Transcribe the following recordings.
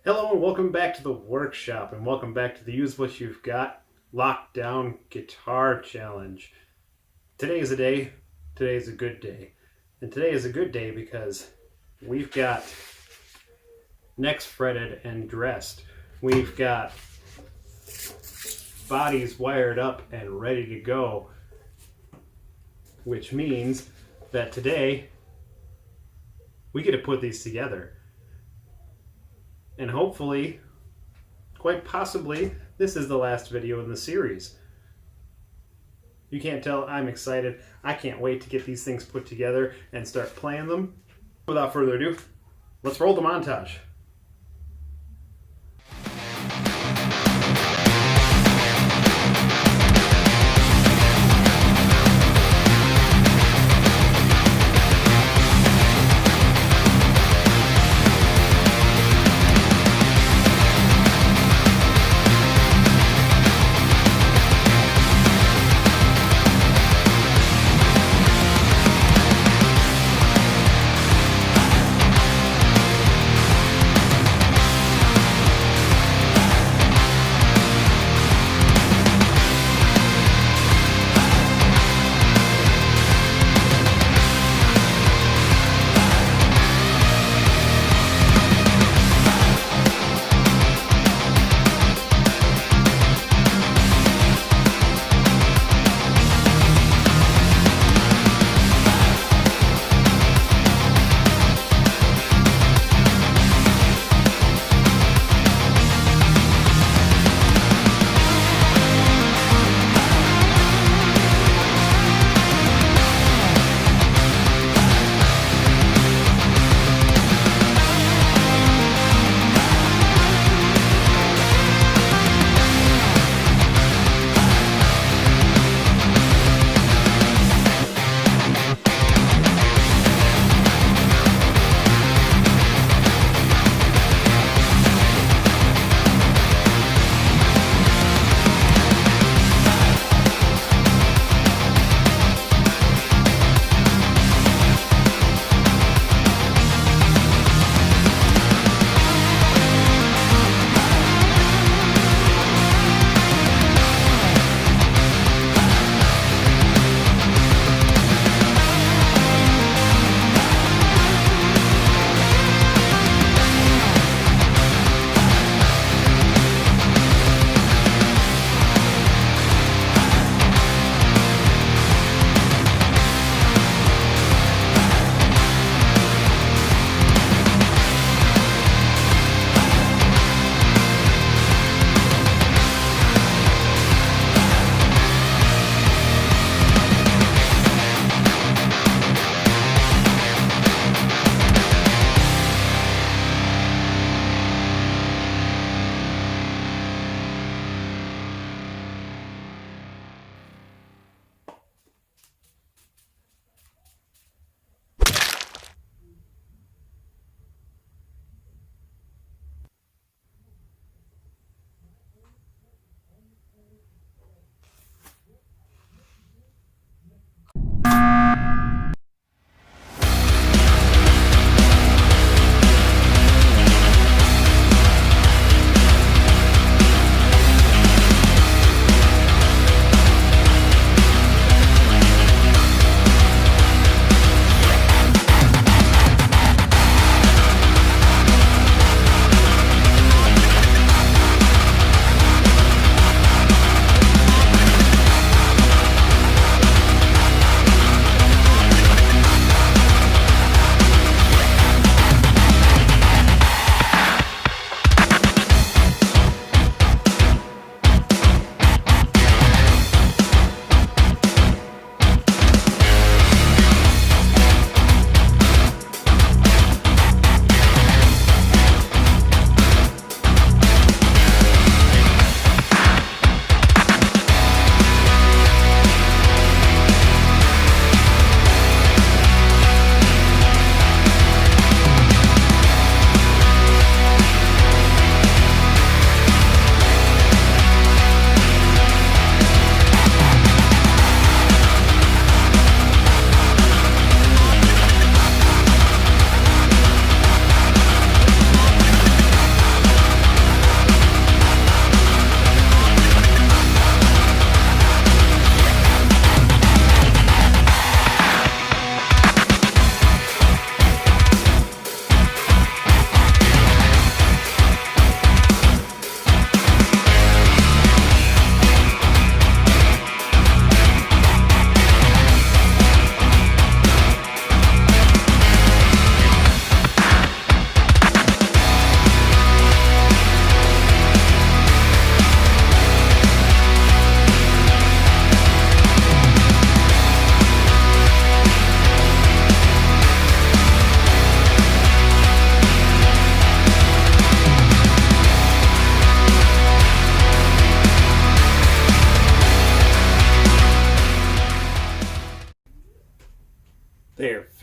Hello and welcome back to the workshop, and welcome back to the Use What You've Got Lockdown Guitar Challenge. Today is a day, today is a good day. And today is a good day because we've got necks fretted and dressed. We've got bodies wired up and ready to go. Which means that today we get to put these together. And hopefully, quite possibly, this is the last video in the series. You can't tell I'm excited. I can't wait to get these things put together and start playing them. Without further ado, let's roll the montage.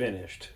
finished.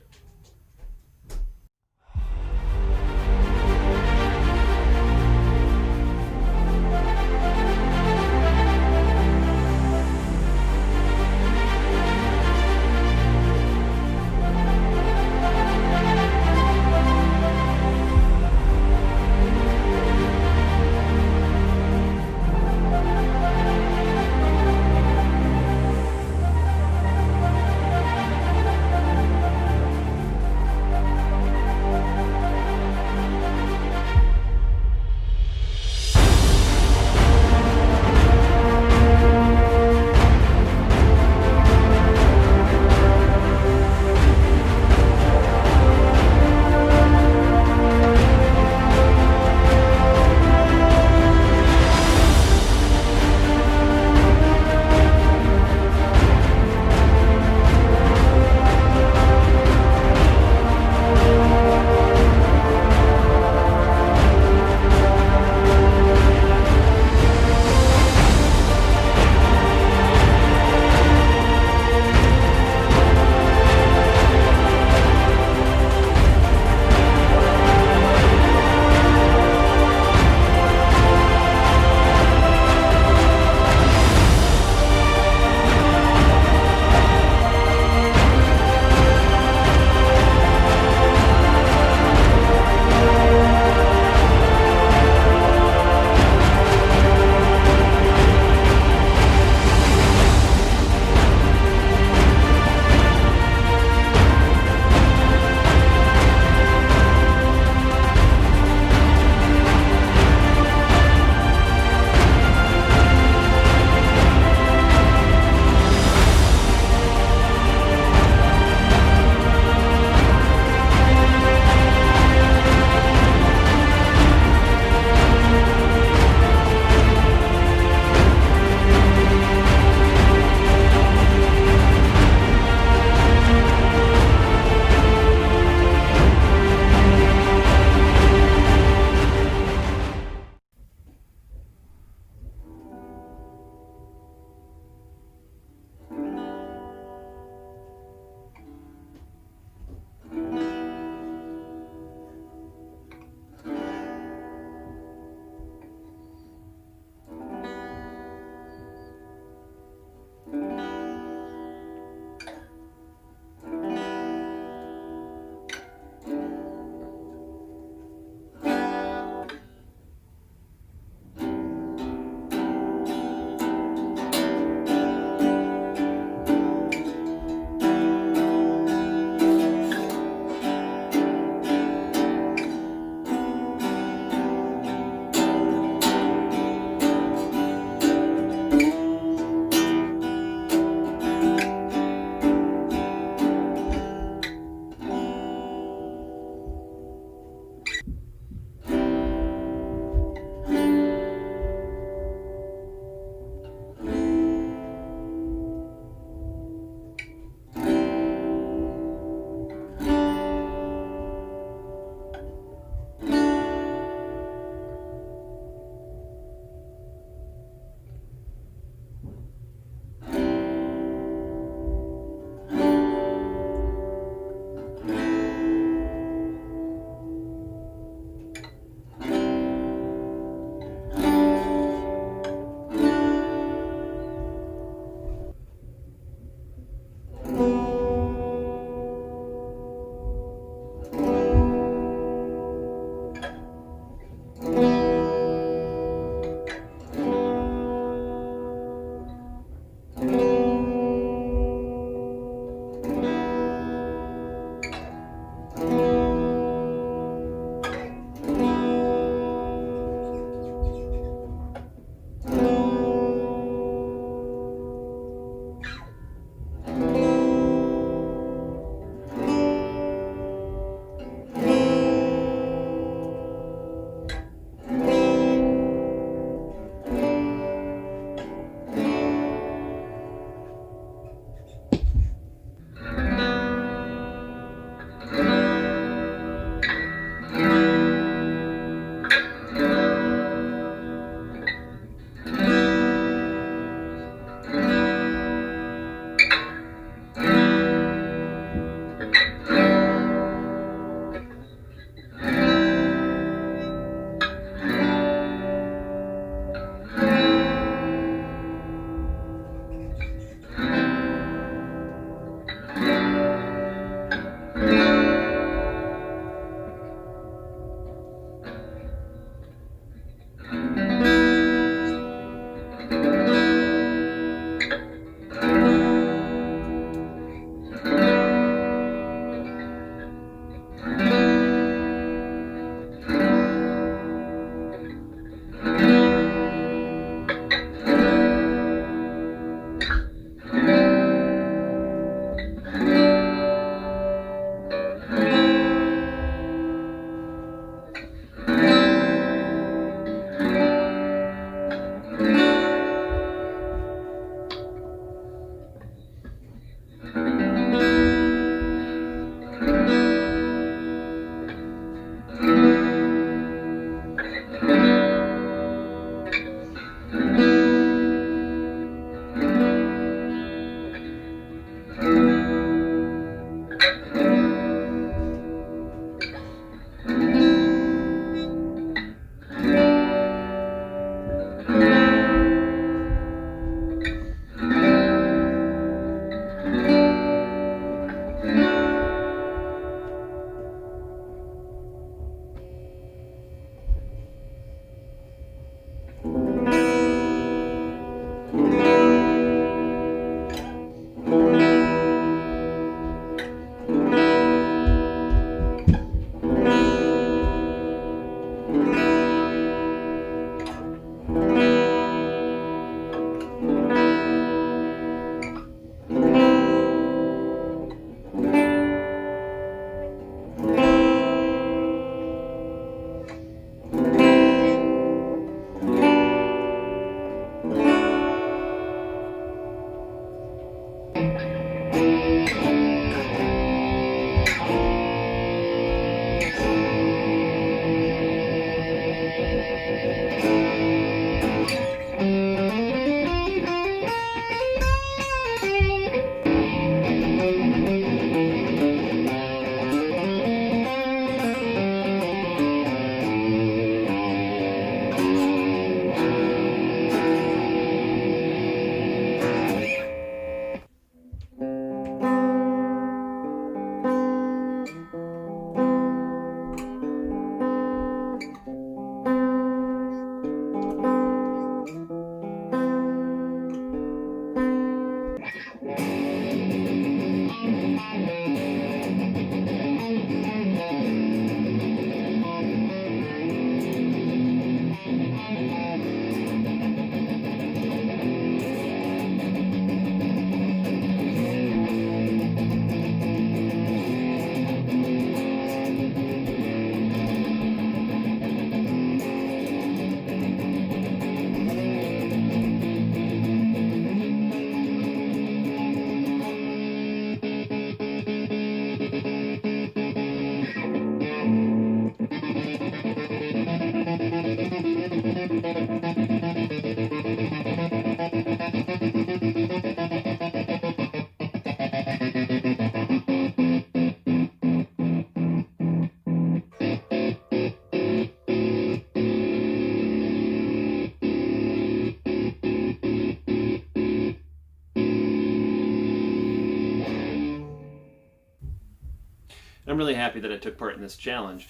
I'm really happy that I took part in this challenge.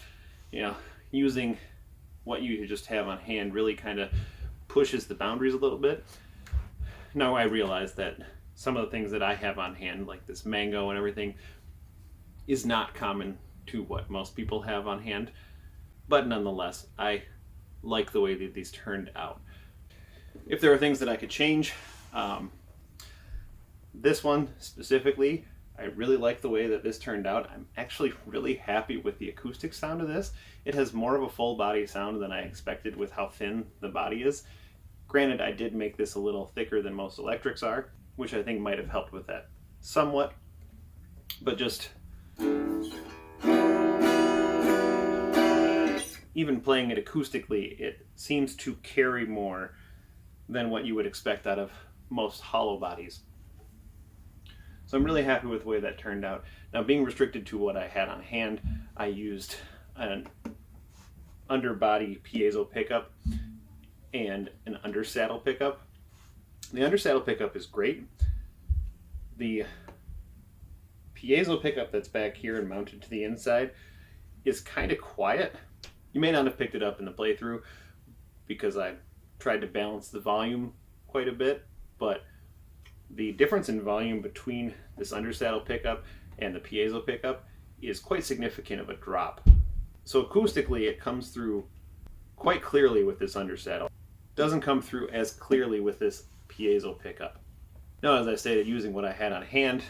You know, using what you just have on hand really kind of pushes the boundaries a little bit. Now I realize that some of the things that I have on hand, like this mango and everything, is not common to what most people have on hand. But nonetheless, I like the way that these turned out. If there are things that I could change, this one specifically, I really like the way that this turned out. I'm actually really happy with the acoustic sound of this. It has more of a full body sound than I expected with how thin the body is. Granted, I did make this a little thicker than most electrics are, which I think might have helped with that somewhat. But just even playing it acoustically, it seems to carry more than what you would expect out of most hollow bodies. So I'm really happy with the way that turned out. Now, being restricted to what I had on hand, I used an underbody piezo pickup and an undersaddle pickup. The undersaddle pickup is great. The piezo pickup that's back here and mounted to the inside is kind of quiet. You may not have picked it up in the playthrough because I tried to balance the volume quite a bit, but the difference in volume between this undersaddle pickup and the piezo pickup is quite significant of a drop. So acoustically, it comes through quite clearly with this undersaddle. Doesn't come through as clearly with this piezo pickup. Now, as I stated, using what I had on hand,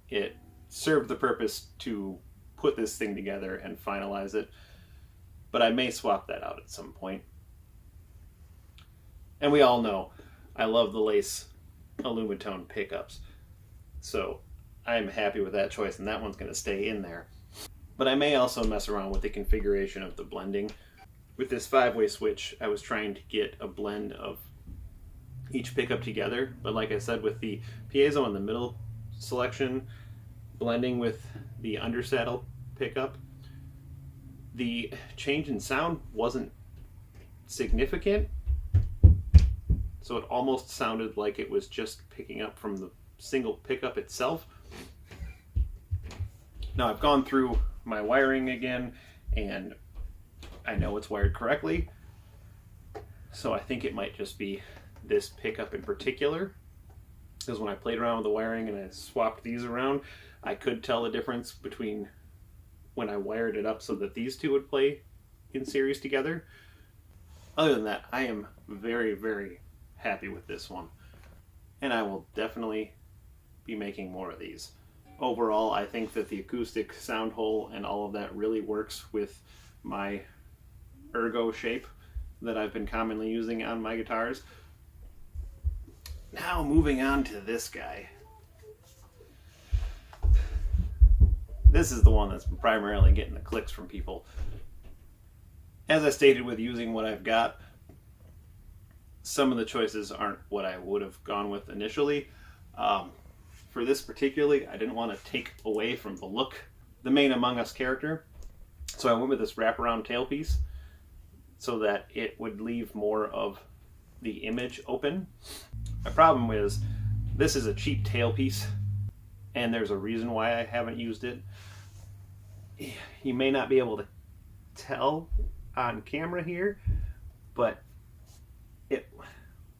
it served the purpose to put this thing together and finalize it, but I may swap that out at some point. And we all know I love the lace alumitone pickups, so I'm happy with that choice, and that one's going to stay in there. But I may also mess around with the configuration of the blending. With this 5-way switch, I was trying to get a blend of each pickup together, but like I said, with the piezo in the middle selection blending with the undersaddle pickup, the change in sound wasn't significant, so it almost sounded like it was just picking up from the single pickup itself. Now, I've gone through my wiring again, and I know it's wired correctly, so I think it might just be this pickup in particular, because when I played around with the wiring and I swapped these around, I could tell the difference between when I wired it up so that these two would play in series together. Other than that, I am very, very happy with this one, and I will definitely be making more of these. Overall, I think that the acoustic sound hole and all of that really works with my ergo shape that I've been commonly using on my guitars. Now, moving on to this guy. This is the one that's primarily getting the clicks from people. As I stated, with using what I've got, some of the choices aren't what I would have gone with initially. For this particularly, I didn't want to take away from the look, the main Among Us character, so I went with this wraparound tailpiece so that it would leave more of the image open. My problem is, this is a cheap tailpiece, and there's a reason why I haven't used it. You may not be able to tell on camera here, but it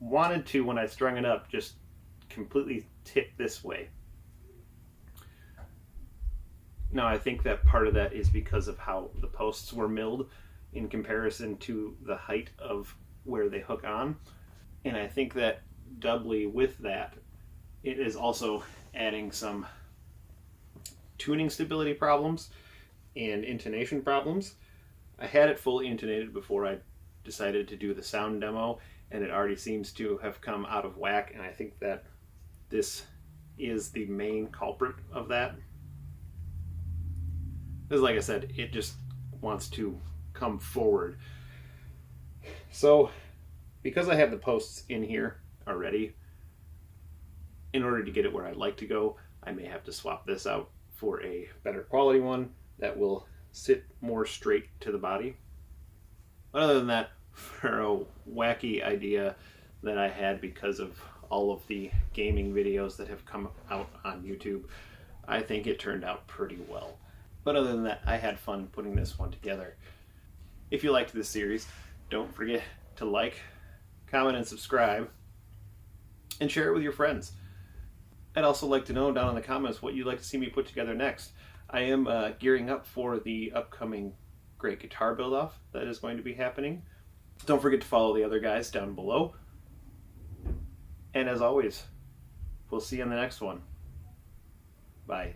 wanted to, when I strung it up, just completely tip this way. Now, I think that part of that is because of how the posts were milled in comparison to the height of where they hook on. And I think that doubly with that, it is also adding some tuning stability problems and intonation problems. I had it fully intonated before I decided to do the sound demo, and it already seems to have come out of whack, and I think that this is the main culprit of that. Because like I said, it just wants to come forward. So, because I have the posts in here already, in order to get it where I'd like to go, I may have to swap this out for a better quality one that will sit more straight to the body. But other than that, for a wacky idea that I had because of all of the gaming videos that have come out on YouTube, I think it turned out pretty well. But other than that, I had fun putting this one together. If you liked this series, don't forget to like, comment, and subscribe, and share it with your friends. I'd also like to know down in the comments what you'd like to see me put together next. I am gearing up for the upcoming Great Guitar Build-Off that is going to be happening. Don't forget to follow the other guys down below. And as always, we'll see you in the next one. Bye.